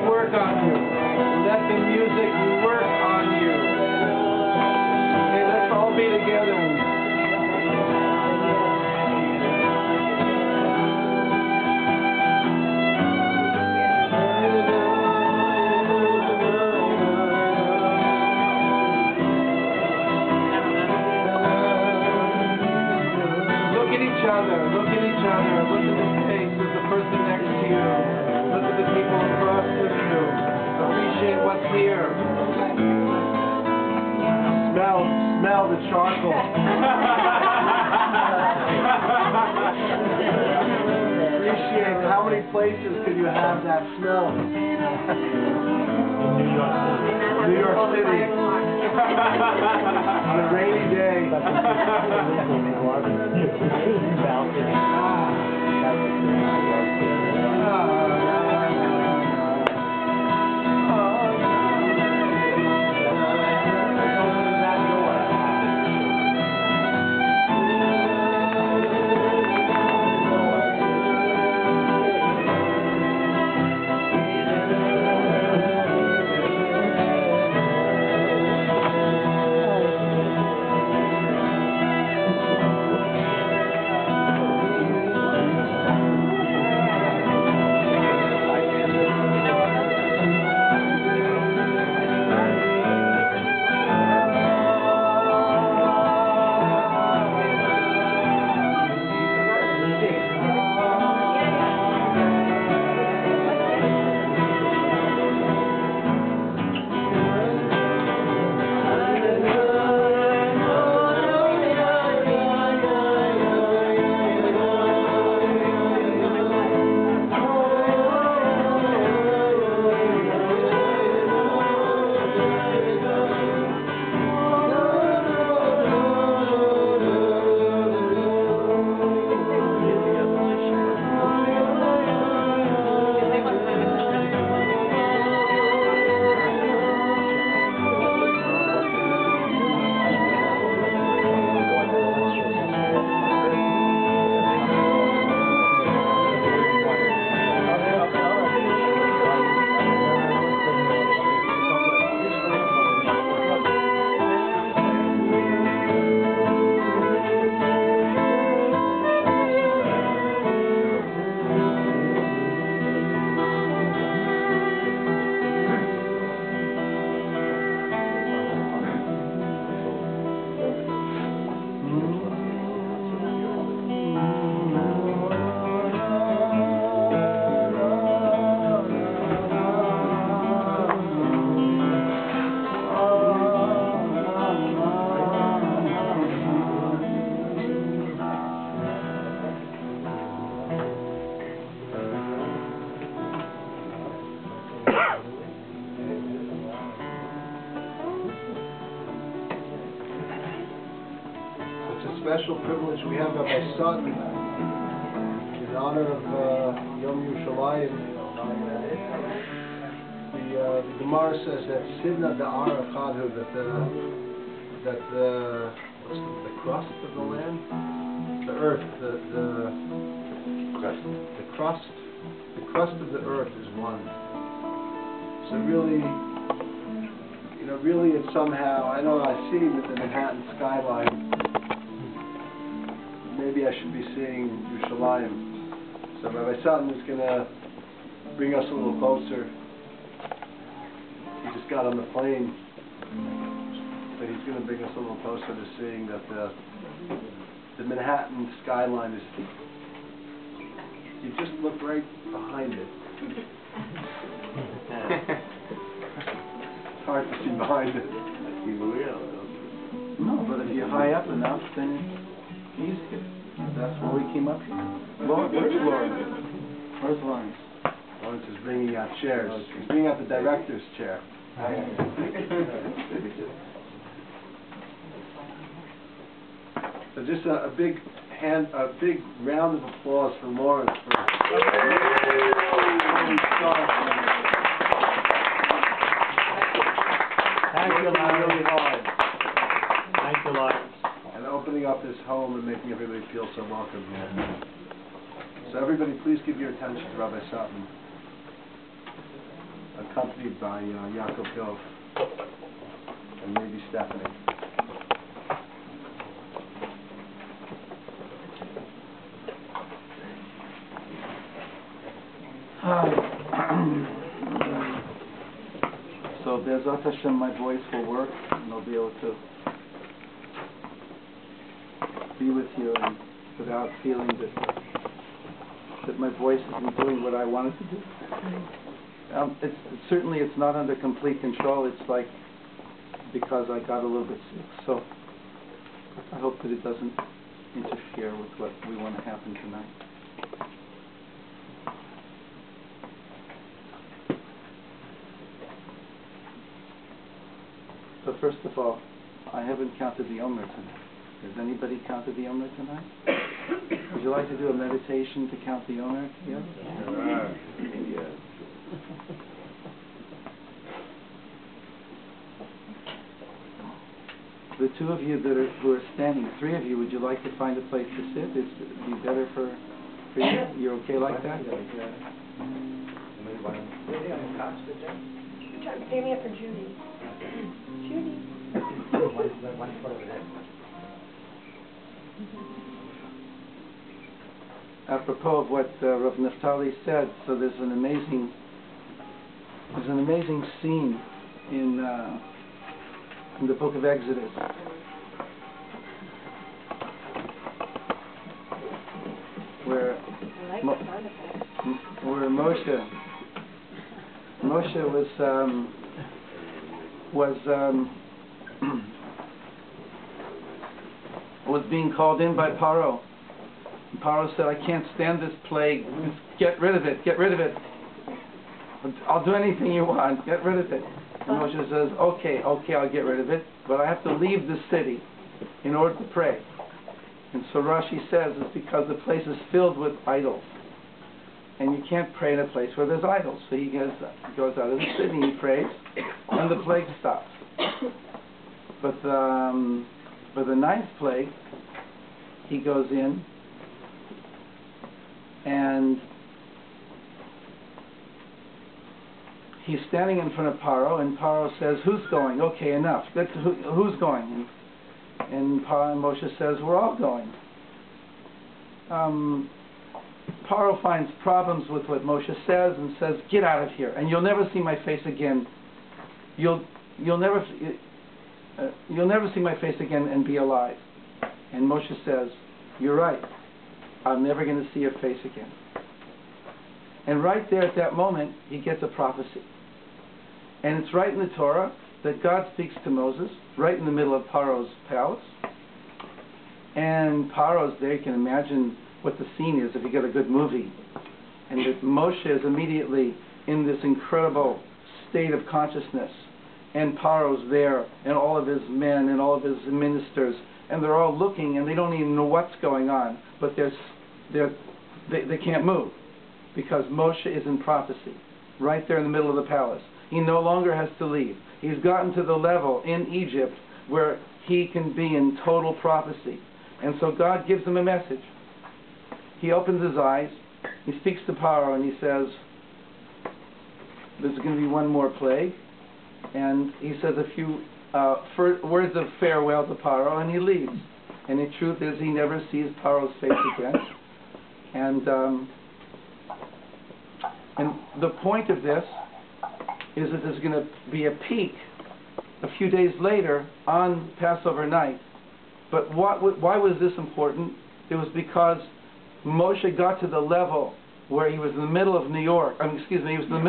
Work on you. Let the music work on you. Okay, let's all be together. Look at each other. Look at each other. Look at the face of the person next to you. Look at the people across from you. Appreciate what's here. Smell the charcoal. Appreciate how many places could you have that smell? New York City. On a rainy day. Special privilege we have of our son in honor of Yom Yerushalayim. The Gemara says that Sidna Da'ara Chadhu, that the crust of the land, the earth, the crust of the earth is one. So really, really it's somehow, I know I see the Manhattan skyline. Maybe I should be seeing Yerushalayim. So Rabbi Sutton is going to bring us a little closer. He just got on the plane, but he's going to bring us a little closer to seeing that the Manhattan skyline is. You just look right behind it. It's hard to see behind it. No, but if you high up enough, then it's easier. That's why we came up here. Lord, where's Lawrence? Where's Lawrence? Lawrence is bringing out chairs. He's bringing out the director's chair. So just a big round of applause for Lawrence. Thank you, Lawrence. Really hard. Thank you, Lawrence. And opening up his home and making everybody feel so welcome here. So everybody, please give your attention to Rabbi Satman, accompanied by Yaakov Dov and maybe Stephanie. So Be'ezrat Hashem, my voice will work, and I'll be able to be with you and without feeling that my voice isn't doing what I wanted to do. Certainly it's not under complete control. It's like because I got a little bit sick. So I hope that it doesn't interfere with what we want to happen tonight. So first of all, I haven't counted the Omer tonight. Has anybody counted the Omer tonight? Would you like to do a meditation to count the Omer? Yeah? Yes. The two of you who are standing, three of you, would you like to find a place to sit? Is it be better for you? You're okay like that? Pay me up for Judy. Judy. Apropos of what Rav Naftali said, so there's an amazing scene in the book of Exodus where Moshe was being called in by Paro. And Paro said, "I can't stand this plague. Just get rid of it. Get rid of it. I'll do anything you want. Get rid of it." And Moshe says, "Okay, I'll get rid of it, but I have to leave the city in order to pray." And so Rashi says it's because the place is filled with idols. And you can't pray in a place where there's idols. So he goes out of the city and he prays, and the plague stops. But for the ninth plague, he goes in, and he's standing in front of Paro, and Paro says, "Who's going? Okay, enough. Who's going?" And Moshe says, "We're all going." Paro finds problems with what Moshe says and says, "Get out of here, and you'll never see my face again. You'll never see my face again and be alive." And Moshe says, "You're right. I'm never going to see your face again." And right there at that moment, he gets a prophecy. And it's right in the Torah that God speaks to Moses, right in the middle of Paro's palace. And Paro's there. You can imagine what the scene is if you get a good movie. And that Moshe is immediately in this incredible state of consciousness. And Paro's there, and all of his men, and all of his ministers, and they're all looking, and they don't even know what's going on. But they can't move, because Moshe is in prophecy, right there in the middle of the palace. He no longer has to leave. He's gotten to the level in Egypt where he can be in total prophecy. And so God gives him a message. He opens his eyes, he speaks to Paro, and he says, "There's going to be one more plague." And he says a few words of farewell to Paro, and he leaves. And the truth is, he never sees Paro's face again. And the point of this is that there's going to be a peak a few days later on Passover night. But why was this important? It was because Moshe got to the level where he was in the middle of New York. He was in the middle